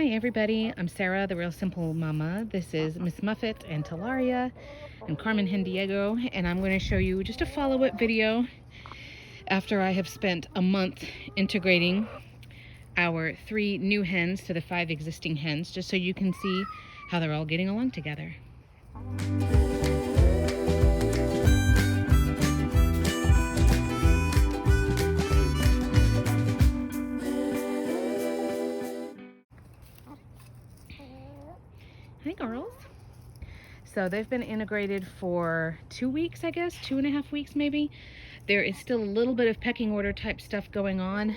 Hi everybody, I'm Sarah, the Real Simple Mama. This is Miss Muffet and Talaria and Carmen Hendiego, and I'm going to show you just a follow-up video after I have spent a month integrating our 3 new hens to the 5 existing hens, just so you can see how they're all getting along together. Hi girls. So they've been integrated for 2 weeks, I guess, 2.5 weeks maybe. There is still a little bit of pecking order type stuff going on.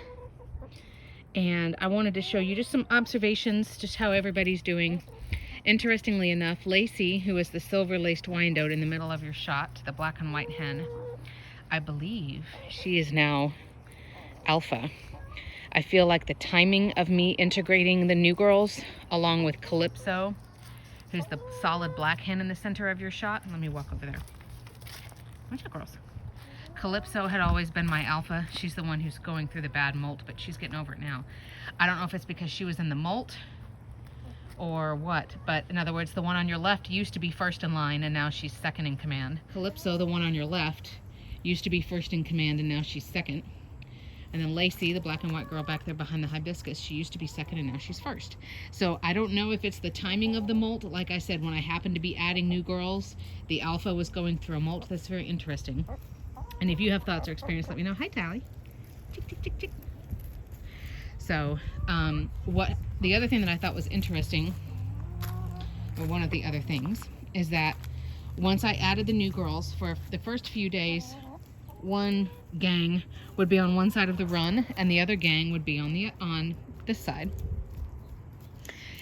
And I wanted to show you just some observations, just how everybody's doing. Interestingly enough, Lacey, who is the silver-laced Wyandotte in the middle of your shot, the black and white hen, I believe she is now alpha. I feel like the timing of me integrating the new girls along with Calypso, who's the solid black hen in the center of your shot. Let me walk over there. Watch out, girls. Calypso had always been my alpha. She's the one who's going through the bad molt, but she's getting over it now. I don't know if it's because she was in the molt or what, but in other words, the one on your left used to be first in line and now she's second in command. Calypso, the one on your left, used to be first in command and now she's second. And then Lacey, the black and white girl back there behind the hibiscus, she used to be second and now she's first. So I don't know if it's the timing of the molt. Like I said, when I happened to be adding new girls, the alpha was going through a molt. That's very interesting. And if you have thoughts or experience, let me know. Hi, Tally. Chick, chick, chick, chick. So the other thing that I thought was interesting, or one of the other things, is that once I added the new girls, for the first few days, one gang would be on one side of the run and the other gang would be on this side,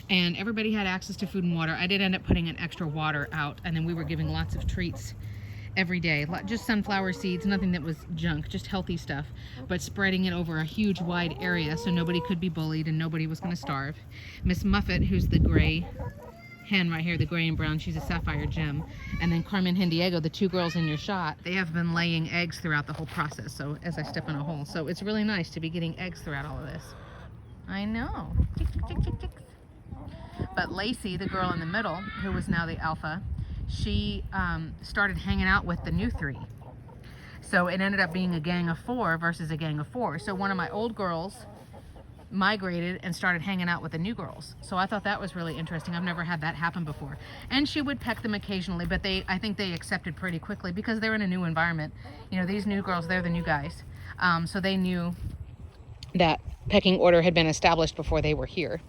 and everybody had access to food and water. I did end up putting an extra water out, and then we were giving lots of treats every day, just sunflower seeds, nothing that was junk, just healthy stuff, but spreading it over a huge wide area so nobody could be bullied and nobody was going to starve. Miss Muffet, who's the gray hen right here, the gray and brown, she's a sapphire gem, and then Carmen Hendiego, the 2 girls in your shot, they have been laying eggs throughout the whole process, so as I step in a hole. So it's really nice to be getting eggs throughout all of this. I know. Chick, chick, chick, chick, chicks. But Lacey, the girl in the middle, who was now the alpha, she started hanging out with the new 3. So it ended up being a gang of 4 versus a gang of 4. So one of my old girls migrated and started hanging out with the new girls. So I thought that was really interesting. I've never had that happen before. And she would peck them occasionally, but I think they accepted pretty quickly because they're in a new environment. You know, these new girls, they're the new guys. So they knew that pecking order had been established before they were here.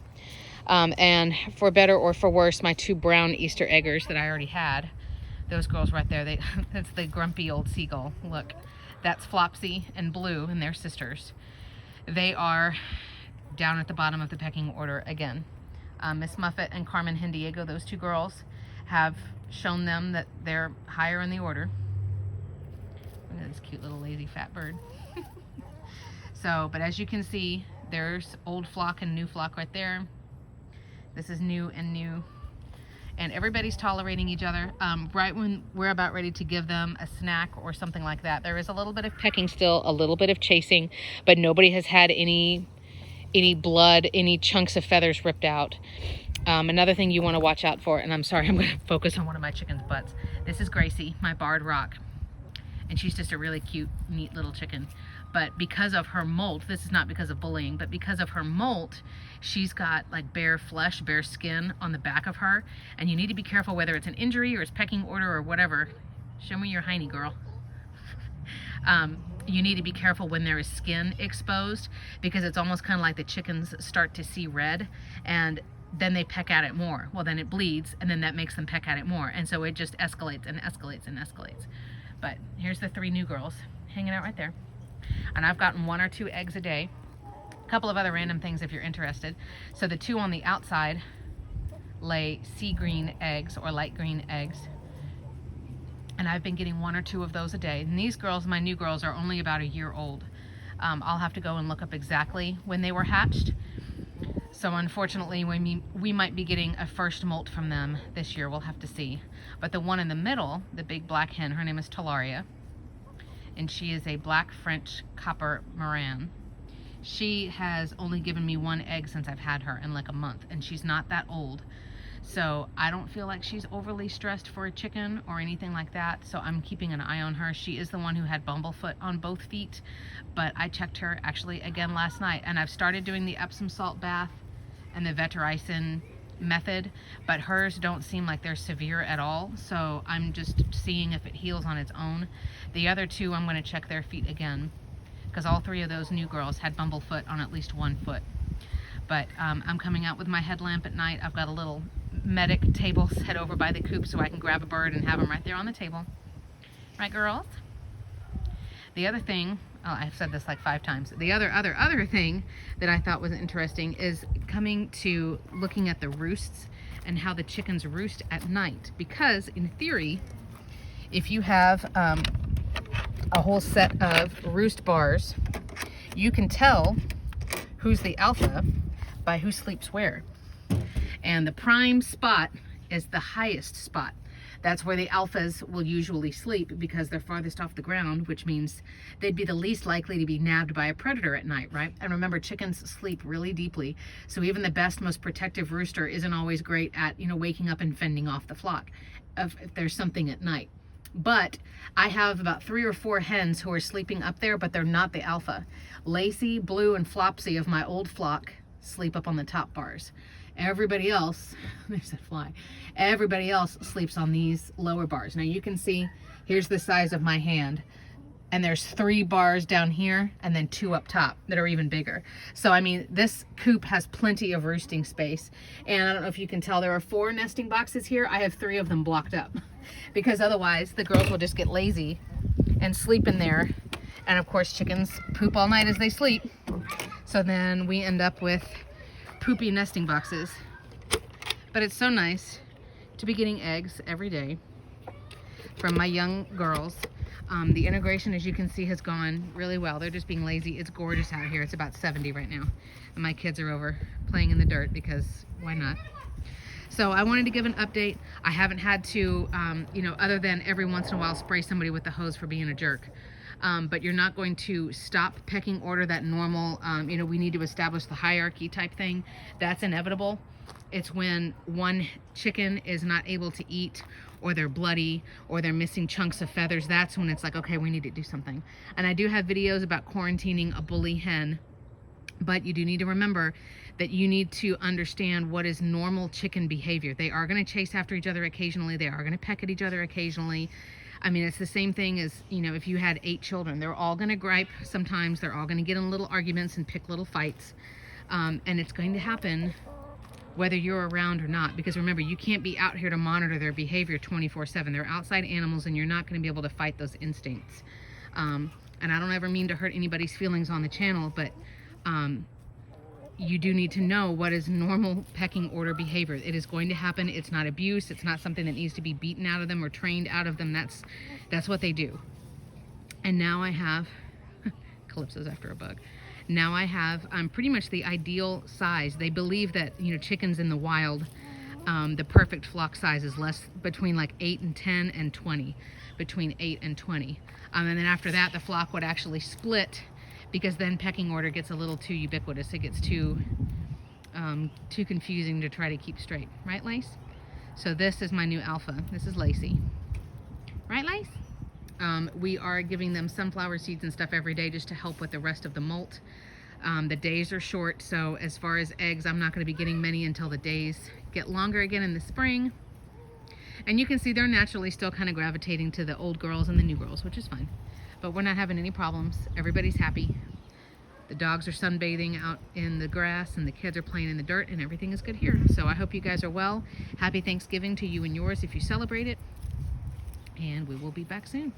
And for better or for worse, my 2 brown Easter eggers that I already had, those girls right there, that's the grumpy old seagull. Look, that's Flopsy and Blue, and they're sisters. They are down at the bottom of the pecking order again. Miss Muffet and Carmen Hendiego, those 2 girls, have shown them that they're higher in the order. Look at this cute little lazy fat bird. So, but as you can see, there's old flock and new flock right there. This is new and new. And everybody's tolerating each other. Right when we're about ready to give them a snack or something like that, there is a little bit of pecking still, a little bit of chasing, but nobody has had any blood, any chunks of feathers ripped out. Another thing you want to watch out for, and I'm sorry, I'm going to focus on one of my chicken's butts. This is Gracie, my barred rock. And she's just a really cute, neat little chicken. But because of her molt, this is not because of bullying, but because of her molt, she's got like bare flesh, bare skin on the back of her. And you need to be careful whether it's an injury or it's pecking order or whatever. Show me your hiney, girl. You need to be careful when there is skin exposed, because it's almost kind of like the chickens start to see red and then they peck at it more. Well, then it bleeds and then that makes them peck at it more. And so it just escalates and escalates and escalates. But here's the 3 new girls hanging out right there. And I've gotten 1 or 2 eggs a day. A couple of other random things if you're interested. So the 2 on the outside lay sea green eggs or light green eggs. And I've been getting 1 or 2 of those a day. And these girls, my new girls, are only about a year old. I'll have to go and look up exactly when they were hatched. So unfortunately, we might be getting a first molt from them this year. We'll have to see. But the one in the middle, the big black hen, her name is Talaria. And she is a black French copper Moran. She has only given me 1 egg since I've had her in like a month, and she's not that old. So I don't feel like she's overly stressed for a chicken or anything like that. So I'm keeping an eye on her. She is the one who had bumblefoot on both feet, but I checked her actually again last night, and I've started doing the Epsom salt bath and the vetericin method, but hers don't seem like they're severe at all. So I'm just seeing if it heals on its own. The other 2, I'm going to check their feet again, because all 3 of those new girls had bumblefoot on at least 1 foot. But I'm coming out with my headlamp at night. I've got a little medic table set over by the coop so I can grab a bird and have them right there on the table. Right, girls? The other thing, oh, I've said this like 5 times. The other thing that I thought was interesting is coming to looking at the roosts and how the chickens roost at night. Because in theory, if you have a whole set of roost bars, you can tell who's the alpha by who sleeps where. And the prime spot is the highest spot. That's where the alphas will usually sleep because they're farthest off the ground, which means they'd be the least likely to be nabbed by a predator at night, right? And remember, chickens sleep really deeply. So even the best, most protective rooster isn't always great at, waking up and fending off the flock if there's something at night. But I have about 3 or 4 hens who are sleeping up there, but they're not the alpha. Lacey, Blue, and Flopsy of my old flock sleep up on the top bars. Everybody else, there's that fly, everybody else sleeps on these lower bars. Now you can see, here's the size of my hand, and there's 3 bars down here and then 2 up top that are even bigger. So I mean, this coop has plenty of roosting space. And I don't know if you can tell, there are 4 nesting boxes here. I have 3 of them blocked up because otherwise the girls will just get lazy and sleep in there. And of course, chickens poop all night as they sleep. So then we end up with poopy nesting boxes. But it's so nice to be getting eggs every day from my young girls. The integration, as you can see, has gone really well. They're just being lazy. It's gorgeous out here. It's about 70 right now. And my kids are over playing in the dirt because why not? So I wanted to give an update. I haven't had to, other than every once in a while, spray somebody with the hose for being a jerk. But you're not going to stop pecking order, that normal, we need to establish the hierarchy type thing. That's inevitable. It's when one chicken is not able to eat, or they're bloody, or they're missing chunks of feathers. That's when it's like, okay, we need to do something. And I do have videos about quarantining a bully hen, but you do need to remember that you need to understand what is normal chicken behavior. They are going to chase after each other occasionally. They are going to peck at each other occasionally. I mean, it's the same thing as, if you had 8 children, they're all going to gripe sometimes. They're all going to get in little arguments and pick little fights. And it's going to happen whether you're around or not. Because remember, you can't be out here to monitor their behavior 24/7. They're outside animals, and you're not going to be able to fight those instincts. And I don't ever mean to hurt anybody's feelings on the channel, but you do need to know what is normal pecking order behavior. It is going to happen. It's not abuse. It's not something that needs to be beaten out of them or trained out of them. That's what they do. And now I have Calypso's after a bug. Now I have pretty much the ideal size. They believe that chickens in the wild, the perfect flock size is between like 8 and 10 and 20, between 8 and 20. And then after that, the flock would actually split, because then pecking order gets a little too ubiquitous. It gets too confusing to try to keep straight. Right, Lace? So this is my new alpha. This is Lacey. Right, Lace? We are giving them sunflower seeds and stuff every day just to help with the rest of the molt. The days are short, so as far as eggs, I'm not going to be getting many until the days get longer again in the spring. And you can see they're naturally still kind of gravitating to the old girls and the new girls, which is fine. But we're not having any problems. Everybody's happy. The dogs are sunbathing out in the grass, and the kids are playing in the dirt, and everything is good here. So I hope you guys are well. Happy Thanksgiving to you and yours if you celebrate it. And we will be back soon.